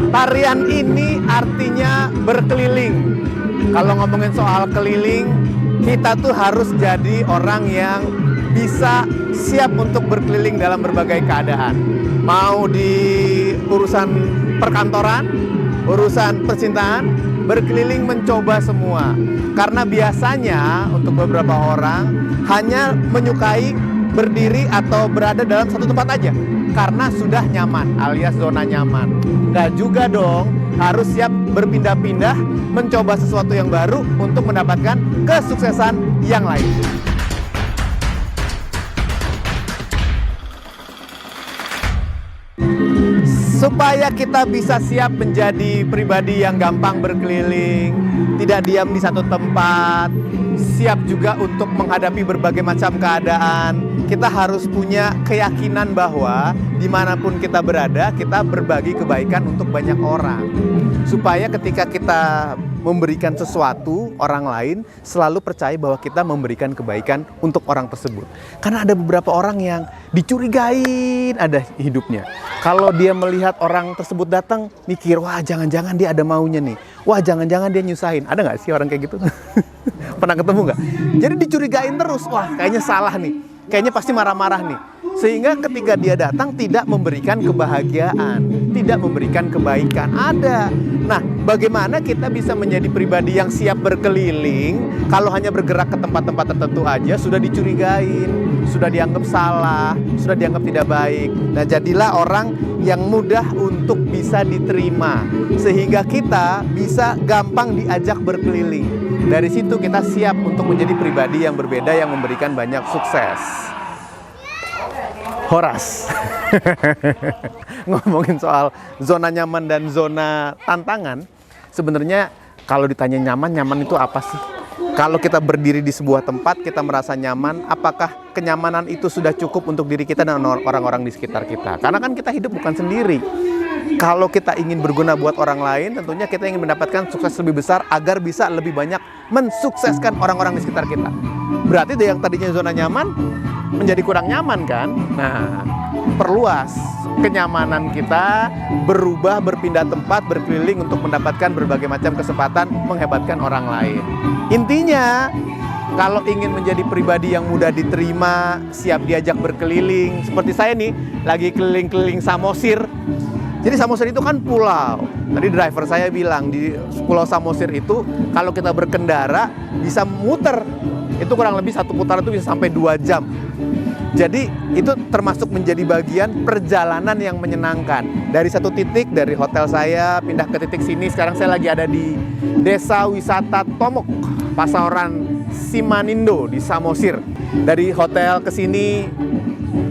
Tarian ini artinya berkeliling. Kalau ngomongin soal keliling, kita tuh harus jadi orang yang bisa siap untuk berkeliling dalam berbagai keadaan. Mau di urusan perkantoran, urusan percintaan, berkeliling mencoba semua. Karena biasanya untuk beberapa orang hanya menyukai berdiri atau berada dalam satu tempat aja karena sudah nyaman alias zona nyaman. Nggak juga dong, harus siap berpindah-pindah, mencoba sesuatu yang baru untuk mendapatkan kesuksesan yang lain. Supaya kita bisa siap menjadi pribadi yang gampang berkeliling, tidak diam di satu tempat, siap juga untuk menghadapi berbagai macam keadaan, kita harus punya keyakinan bahwa dimanapun kita berada, kita berbagi kebaikan untuk banyak orang. Supaya ketika kita memberikan sesuatu, orang lain selalu percaya bahwa kita memberikan kebaikan untuk orang tersebut. Karena ada beberapa orang yang dicurigain ada hidupnya. Kalau dia melihat orang tersebut datang, mikir, wah jangan-jangan dia ada maunya nih. Wah jangan-jangan dia nyusahin. Ada nggak sih orang kayak gitu? Pernah ketemu nggak? Jadi dicurigain terus, wah kayaknya salah nih. Kayaknya pasti marah-marah nih. Sehingga ketika dia datang tidak memberikan kebahagiaan, tidak memberikan kebaikan. Ada. Nah, bagaimana kita bisa menjadi pribadi yang siap berkeliling kalau hanya bergerak ke tempat-tempat tertentu aja sudah dicurigain, sudah dianggap salah, sudah dianggap tidak baik. Nah, jadilah orang yang mudah untuk bisa diterima sehingga kita bisa gampang diajak berkeliling. Dari situ kita siap untuk menjadi pribadi yang berbeda yang memberikan banyak sukses. Horas. Ngomongin soal zona nyaman dan zona tantangan, sebenarnya kalau ditanya nyaman itu apa sih? Kalau kita berdiri di sebuah tempat, kita merasa nyaman, apakah kenyamanan itu sudah cukup untuk diri kita dan orang-orang di sekitar kita? Karena kan kita hidup bukan sendiri. Kalau kita ingin berguna buat orang lain, tentunya kita ingin mendapatkan sukses lebih besar agar bisa lebih banyak mensukseskan orang-orang di sekitar kita. Berarti yang tadinya zona nyaman menjadi kurang nyaman kan? Nah, perluas kenyamanan kita, berubah, berpindah tempat, berkeliling untuk mendapatkan berbagai macam kesempatan menghebatkan orang lain. Intinya, kalau ingin menjadi pribadi yang mudah diterima, siap diajak berkeliling, seperti saya nih, lagi keliling-keliling Samosir. Jadi Samosir itu kan pulau. Tadi driver saya bilang di Pulau Samosir itu kalau kita berkendara bisa muter. Itu kurang lebih satu putaran itu bisa sampai 2 jam. Jadi itu termasuk menjadi bagian perjalanan yang menyenangkan. Dari satu titik, dari hotel saya pindah ke titik sini. Sekarang saya lagi ada di Desa Wisata Tomok, Pasaran Simanindo di Samosir. Dari hotel ke sini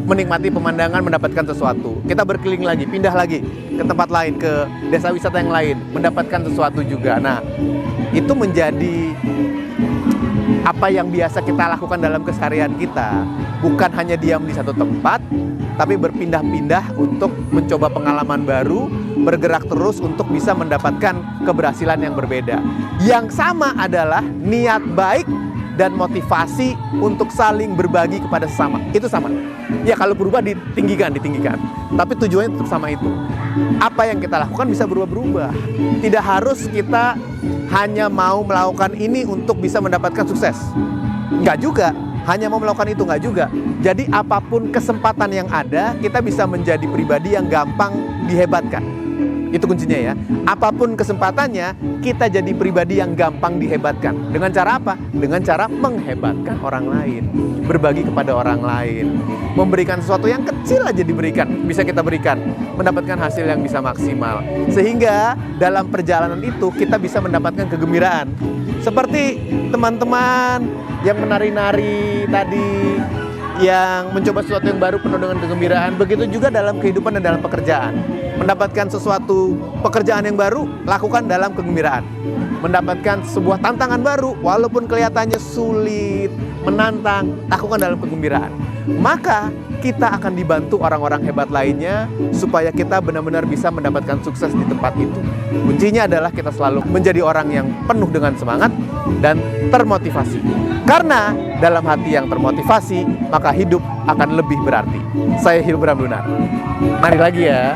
menikmati pemandangan, mendapatkan sesuatu. Kita berkeliling lagi, pindah lagi ke tempat lain, ke desa wisata yang lain, mendapatkan sesuatu juga. Nah, itu menjadi apa yang biasa kita lakukan dalam keseharian kita. Bukan hanya diam di satu tempat, tapi berpindah-pindah untuk mencoba pengalaman baru, bergerak terus untuk bisa mendapatkan keberhasilan yang berbeda. Yang sama adalah niat baik dan motivasi untuk saling berbagi kepada sesama. Itu sama. Ya kalau berubah ditinggikan. Tapi tujuannya tetap sama itu. Apa yang kita lakukan bisa berubah-berubah. Tidak harus kita hanya mau melakukan ini untuk bisa mendapatkan sukses. Enggak juga. Hanya mau melakukan itu, enggak juga. Jadi apapun kesempatan yang ada, kita bisa menjadi pribadi yang gampang dihebatkan. Itu kuncinya ya. Apapun kesempatannya, kita jadi pribadi yang gampang dihebatkan. Dengan cara apa? Dengan cara menghebatkan orang lain. Berbagi kepada orang lain. Memberikan sesuatu yang kecil aja diberikan. Bisa kita berikan. Mendapatkan hasil yang bisa maksimal. Sehingga dalam perjalanan itu kita bisa mendapatkan kegembiraan. Seperti teman-teman yang menari-nari tadi, yang mencoba sesuatu yang baru penuh dengan kegembiraan. Begitu juga dalam kehidupan dan dalam pekerjaan. Mendapatkan sesuatu pekerjaan yang baru, lakukan dalam kegembiraan. Mendapatkan sebuah tantangan baru, walaupun kelihatannya sulit, menantang, lakukan dalam kegembiraan. maka kita akan dibantu orang-orang hebat lainnya supaya kita benar-benar bisa mendapatkan sukses di tempat itu. Kuncinya adalah kita selalu menjadi orang yang penuh dengan semangat dan termotivasi. Karena dalam hati yang termotivasi, maka hidup akan lebih berarti. Saya Hilbram Lunar. Mari lagi ya.